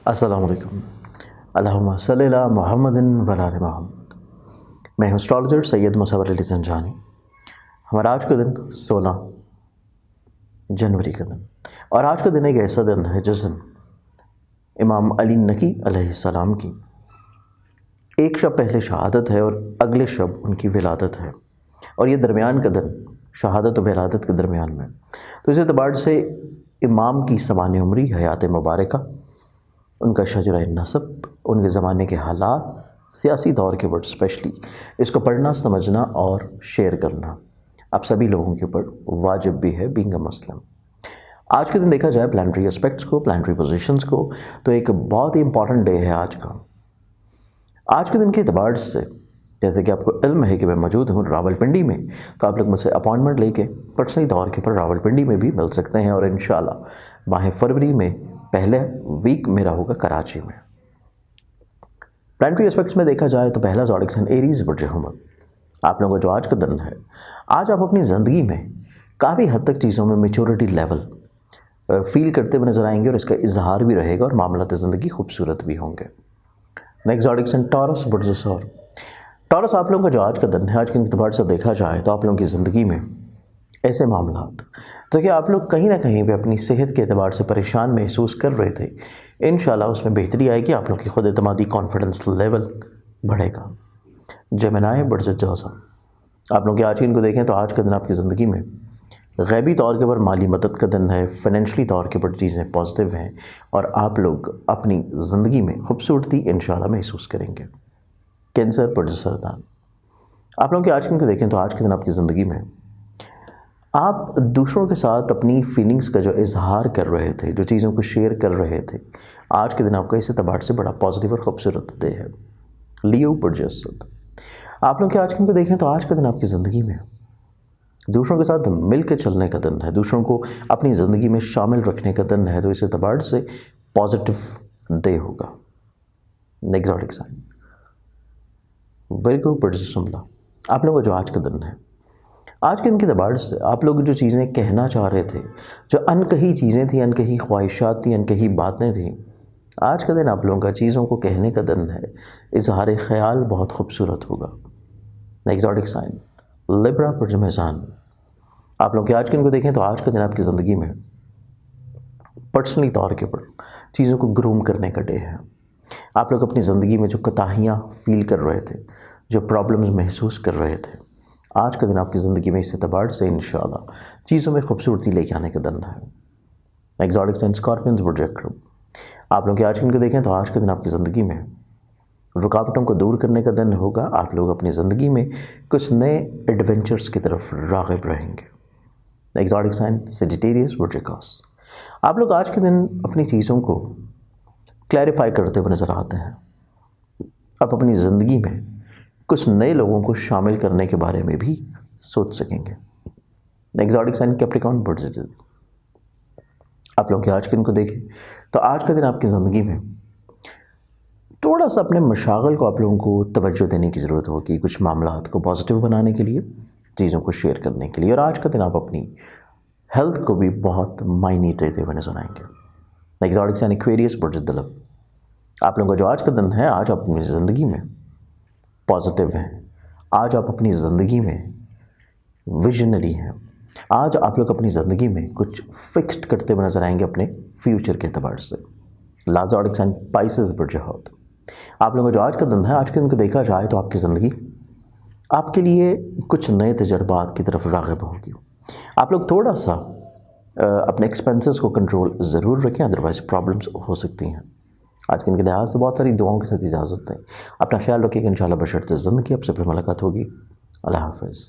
अस्सलाम वालेकुम। अल्लाहुम्मा सल्लि अला मुहम्मदिन व अला आलि मुहम्मद। मैं हूँ एस्ट्रोलॉजर सैयद मुसव्वर अली ज़ंजानी। हमारा आज का दिन 16 जनवरी का दिन, और आज का दिन एक ऐसा दिन है जिस दिन इमाम अली नकी अलैहिस्सलाम की एक शब पहले शहादत है और अगले शब उनकी विलादत है, और ये दरमियान का दिन शहादत और विलादत के दरमियान में, तो इस एतबार से इमाम की समान उम्री, हयात मुबारका, उनका शजरा नसब, उनके ज़माने के हालात, सियासी दौर के ऊपर स्पेशली इसको पढ़ना, समझना और शेयर करना आप सभी लोगों के ऊपर वाजिब भी है बीइंग अ मुस्लिम। आज के दिन देखा जाए प्लानिटरी एस्पेक्ट्स को, प्लानिटरी पोजीशंस को, तो एक बहुत ही इंपॉर्टेंट डे है आज का। आज के दिन के एतबार से, जैसे कि आपको इल्म है कि मैं मौजूद हूँ रावलपिंडी में, तो आप लोग मुझसे अपॉइंटमेंट लेके पर्सनली तौर के ऊपर रावलपिंडी में भी मिल सकते हैं, और इंशाल्लाह माह फरवरी में पहले वीक मेरा होगा कराची में। प्लानिटरी एस्पेक्ट्स में देखा जाए तो पहला ज़ोडिक साइन एरीज बुर्ज हमल। आप लोगों का जो आज का दिन है, आज आप अपनी ज़िंदगी में काफ़ी हद तक चीज़ों में मैच्योरिटी लेवल फील करते हुए नजर आएंगे, और इसका इजहार भी रहेगा, और मामलात ज़िंदगी खूबसूरत भी होंगे। नेक्स्ट ज़ोडिक साइन टॉरस बुर्ज सौर। टॉरस आप लोगों का जो आज का दिन है, आज के एतबार से देखा जाए तो आप लोगों की ज़िंदगी में ऐसे मामलात तो कि आप लोग कहीं ना कहीं पे अपनी सेहत के एतबार से परेशान महसूस कर रहे थे, इंशाल्लाह उसमें बेहतरी आएगी, आप लोग की खुद एतमादी कॉन्फिडेंस लेवल बढ़ेगा। जेमिनी बुर्ज जौज़ा, आप लोग के आज के दिन को देखें तो आज का दिन आपकी ज़िंदगी में गैबी तौर के ऊपर माली मदद का दिन है, फाइनेंशली तौर के ऊपर चीज़ें पॉजिटिव हैं, और आप लोग अपनी ज़िंदगी में खूबसूरती इंशाल्लाह महसूस करेंगे। कैंसर बुर्ज सरदान, आप लोग के आज के दिन को देखें तो आज के दिन आपकी ज़िंदगी में आप दूसरों के साथ अपनी फीलिंग्स का जो इजहार कर रहे थे, जो चीज़ों को शेयर कर रहे थे, आज के दिन आपका इस एतबार से बड़ा पॉजिटिव और खूबसूरत डे है। लियो बुर्ज असद, आप लोग के आज के दिन को देखें तो आज का दिन आपकी ज़िंदगी में दूसरों के साथ मिल के चलने का दिन है, दूसरों को अपनी ज़िंदगी में शामिल रखने का दिन है, तो इस एतबार से पॉजिटिव डे होगा। नेक्स्ट ज़ोडिक साइन वर्गो बुर्ज शुमला, आप लोगों का जो आज का दिन है, आज के दिन के एतबार से आप लोग जो चीज़ें कहना चाह रहे थे, जो अनकही चीज़ें थी, अनकही ख्वाहिशात थी, अनकही बातें थी, आज का दिन आप लोगों का चीज़ों को कहने का दिन है, इजहार ख्याल बहुत खूबसूरत होगा। नेक्स्ट ज़ोडिक साइन लिब्रा बुर्ज मेज़ान, आप लोग के आज के दिन को देखें तो आज का दिन आपकी ज़िंदगी में पर्सनली तौर के ऊपर चीज़ों को ग्रूम करने का डे है। आप लोग अपनी ज़िंदगी में जो कोताहियाँ फील कर रहे थे, जो प्रॉब्लम्स महसूस कर रहे थे, आज का दिन आपकी ज़िंदगी में इस एतबार से इंशाल्लाह चीज़ों में खूबसूरती लेके आने का दिन है। नेक्स्ट ज़ोडिक साइन स्कॉर्पियन बुर्ज अक़रब, आप लोग के आज के दिन को देखें तो आज के दिन आपकी ज़िंदगी में रुकावटों को दूर करने का दिन होगा। आप लोग अपनी ज़िंदगी में कुछ नए एडवेंचर्स की तरफ राग़िब रहेंगे। नेक्स्ट ज़ोडिक साइन सेजिटेरियस बुर्ज कौस, आप लोग आज के दिन अपनी चीज़ों को क्लैरिफाई करते हुए नज़र आते हैं। आप अपनी ज़िंदगी में कुछ नए लोगों को शामिल करने के बारे में भी सोच सकेंगे। नेक्स्ट ज़ोडिक साइन कैप्रिकॉर्न बुर्ज जल, आप लोग के आज के दिन को देखें तो आज का दिन आपकी ज़िंदगी में थोड़ा सा अपने मशागल को आप लोगों को तवज्जो देने की ज़रूरत होगी, कुछ मामलात को पॉजिटिव बनाने के लिए, चीज़ों को शेयर करने के लिए, और आज का दिन आप अपनी हेल्थ को भी बहुत मायने देते हुए नजर आएंगे। नेक्स्ट ज़ोडिक साइन एक्वेरियस बुर्ज दलव, आप लोगों का जो आज का दिन है, आज आप अपनी ज़िंदगी में पॉजिटिव हैं, आज आप अपनी ज़िंदगी में विजनरी हैं, आज आप लोग अपनी ज़िंदगी में कुछ फिक्स्ड करते हुए नजर आएंगे अपने फ्यूचर के एतबार से। लास्ट ज़ोडिक साइन पाइसेस बुर्ज हौत, आप लोगों का जो आज का दिन है, आज के दिन को देखा जाए तो आपकी ज़िंदगी आपके लिए कुछ नए तजर्बात की तरफ राग़िब होगी। आप लोग थोड़ा सा अपने एक्सपेंसेस को कंट्रोल ज़रूर रखें, अदरवाइज़ प्रॉब्लम्स हो सकती हैं। आज के दिन के लिहाज से बहुत सारी दुआओं के साथ इजाज़त दें। अपना ख्याल रखिएगा, इंशाल्लाह बशर्ते ज़िंदगी आपसे फिर मुलाकात होगी। अल्लाह हाफ़िज़।